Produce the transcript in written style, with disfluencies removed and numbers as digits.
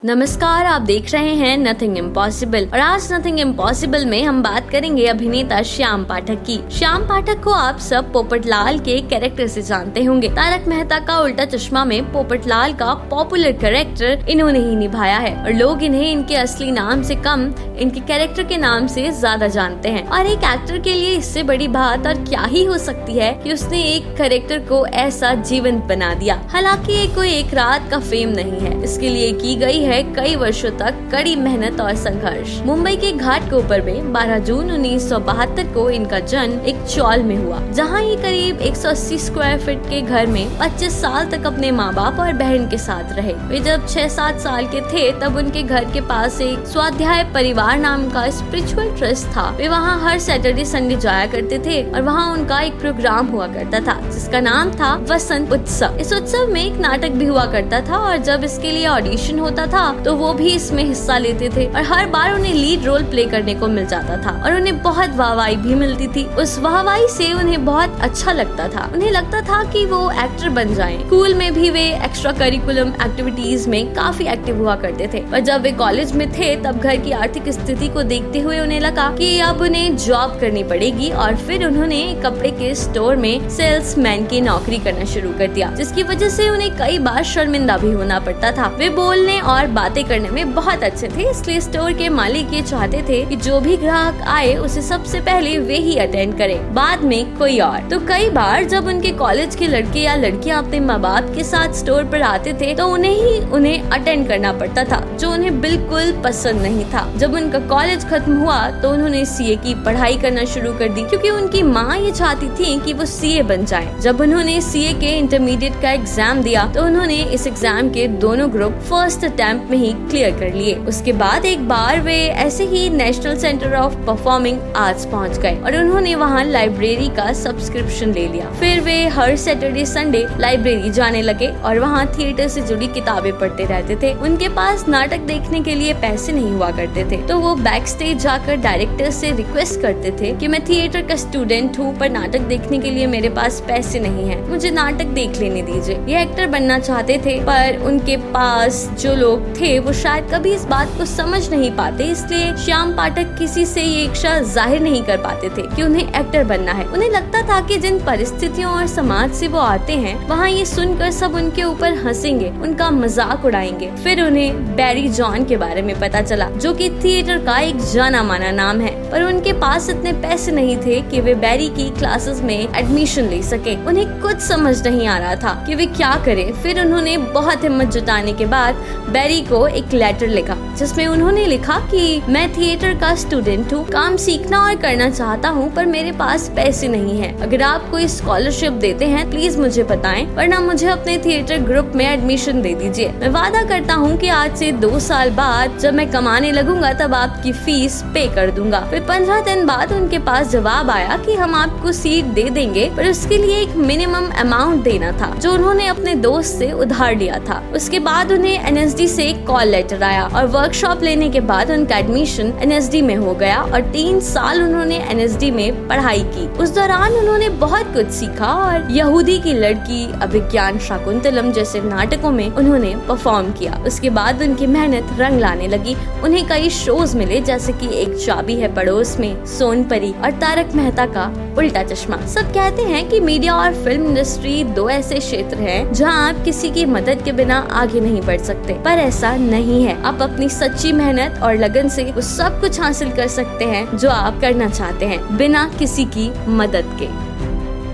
नमस्कार, आप देख रहे हैं नथिंग इम्पॉसिबल और आज नथिंग इम्पॉसिबल में हम बात करेंगे अभिनेता श्याम पाठक की। श्याम पाठक को आप सब पोपटलाल के कैरेक्टर से जानते होंगे। तारक मेहता का उल्टा चश्मा में पोपटलाल का पॉपुलर कैरेक्टर इन्होंने ही निभाया है और लोग इन्हें इनके असली नाम से कम इनके कैरेक्टर के नाम से ज्यादा जानते हैं। और एक एक्टर के लिए इससे बड़ी बात और क्या ही हो सकती है कि उसने एक कैरेक्टर को ऐसा जीवंत बना दिया। हालांकि ये कोई एक रात का फेम नहीं है, इसके लिए की गई है कई वर्षों तक कड़ी मेहनत और संघर्ष। मुंबई के घाटकोपर में 12 जून 1972 को इनका जन्म एक चौल में हुआ, जहां ये करीब 180 स्क्वायर फीट के घर में 25 साल तक अपने माँ बाप और बहन के साथ रहे। वे जब 6-7 साल के थे तब उनके घर के पास एक स्वाध्याय परिवार नाम का स्पिरिचुअल ट्रस्ट था। वे वहाँ हर सैटरडे संडे जाया करते थे और वहाँ उनका एक प्रोग्राम हुआ करता था जिसका नाम था वसंत उत्सव। इस उत्सव में एक नाटक भी हुआ करता था और जब इसके लिए ऑडिशन होता था तो वो भी इसमें हिस्सा लेते थे और हर बार उन्हें लीड रोल प्ले करने को मिल जाता था और उन्हें बहुत वाहवाही भी मिलती थी। उस वाहवाही से उन्हें बहुत अच्छा लगता था। उन्हें लगता था कि वो एक्टर बन जाएं। स्कूल में भी वे एक्स्ट्रा करिकुलम एक्टिविटीज में काफी एक्टिव हुआ करते थे। पर जब वे कॉलेज में थे तब घर की आर्थिक स्थिति को देखते हुए उन्हें लगा कि अब उन्हें जॉब करनी पड़ेगी और फिर उन्होंने कपड़े के स्टोर में सेल्समैन की नौकरी करना शुरू कर दिया, जिसकी वजह से उन्हें कई बार शर्मिंदा भी होना पड़ता था। वे बोलने और बातें करने में बहुत अच्छे थे, इसलिए स्टोर के मालिक ये चाहते थे कि जो भी ग्राहक आए उसे सबसे पहले वे ही अटेंड करें, बाद में कोई और। तो कई बार जब उनके कॉलेज के लड़के या लड़कियां अपने माँ बाप के साथ स्टोर पर आते थे तो उन्हें अटेंड करना पड़ता था, जो उन्हें बिल्कुल पसंद नहीं था। जब उनका कॉलेज खत्म हुआ तो उन्होंने सीए की पढ़ाई करना शुरू कर दी, क्योंकि उनकी माँ ये चाहती थी कि वो सीए बन जाए। जब उन्होंने सीए के इंटरमीडिएट का एग्जाम दिया तो उन्होंने इस एग्जाम के दोनों ग्रुप फर्स्ट अटेम्प्ट में ही क्लियर कर लिए। उसके बाद एक बार वे ऐसे ही National Centre of Performing Arts पहुंच गए और उन्होंने वहां लाइब्रेरी का सब्सक्रिप्शन ले लिया। फिर वे हर सैटरडे संडे लाइब्रेरी जाने लगे और वहां थिएटर से जुड़ी किताबें पढ़ते रहते थे। उनके पास नाटक देखने के लिए पैसे नहीं हुआ करते थे, तो वो बैक स्टेज जाकर डायरेक्टर से रिक्वेस्ट करते थे कि मैं थिएटर का स्टूडेंट हूँ पर नाटक देखने के लिए मेरे पास पैसे नहीं है, मुझे नाटक देख लेने दीजिए। ये एक्टर बनना चाहते थे पर उनके पास जो लोग थे वो शायद कभी इस बात को समझ नहीं पाते, इसलिए श्याम पाठक किसी से ये इच्छा जाहिर नहीं कर पाते थे कि उन्हें एक्टर बनना है। उन्हें लगता था कि जिन परिस्थितियों और समाज से वो आते हैं वहाँ ये सुनकर सब उनके ऊपर हंसेंगे, उनका मजाक उड़ाएंगे। फिर उन्हें बैरी जॉन के बारे में पता चला, जो कि थिएटर का एक जाना माना नाम है, पर उनके पास इतने पैसे नहीं थे कि वे बैरी की क्लासेस में एडमिशन ले सके। उन्हें कुछ समझ नहीं आ रहा था कि वे क्या करें। फिर उन्होंने बहुत हिम्मत जुटाने के बाद बैरी को एक लेटर लिखा जिसमें उन्होंने लिखा कि मैं थिएटर का स्टूडेंट हूँ, काम सीखना और करना चाहता हूँ पर मेरे पास पैसे नहीं है। अगर आप कोई स्कॉलरशिप देते हैं प्लीज मुझे बताएं, वरना मुझे अपने थिएटर ग्रुप में एडमिशन दे दीजिए। मैं वादा करता हूँ कि आज से 2 साल बाद जब मैं कमाने लगूंगा तब आपकी फीस पे कर दूंगा। फिर 15 दिन बाद उनके पास जवाब आया कि हम आपको सीट दे देंगे, पर उसके लिए एक मिनिमम अमाउंट देना था जो उन्होंने अपने दोस्त से उधार लिया था। उसके बाद उन्हें एनएसडी से एक कॉल लेटर आया और वर्कशॉप लेने के बाद उनका एडमिशन एनएसडी में हो गया और 3 साल उन्होंने एनएसडी में पढ़ाई की। उस दौरान उन्होंने बहुत कुछ सीखा और यहूदी की लड़की, अभिज्ञान शाकुंतलम जैसे नाटकों में उन्होंने परफॉर्म किया। उसके बाद उनकी मेहनत रंग लाने लगी। उन्हें कई शोज मिले जैसे कि एक चाबी है पड़ोस में, सोनपरी और तारक मेहता का उल्टा चश्मा। सब कहते हैं कि मीडिया और फिल्म इंडस्ट्री 2 ऐसे क्षेत्र हैं जहां आप किसी की मदद के बिना आगे नहीं बढ़ सकते, पर ऐसा नहीं है। आप अपनी सच्ची मेहनत और लगन से वो सब कुछ हासिल कर सकते हैं जो आप करना चाहते हैं, बिना किसी की मदद के।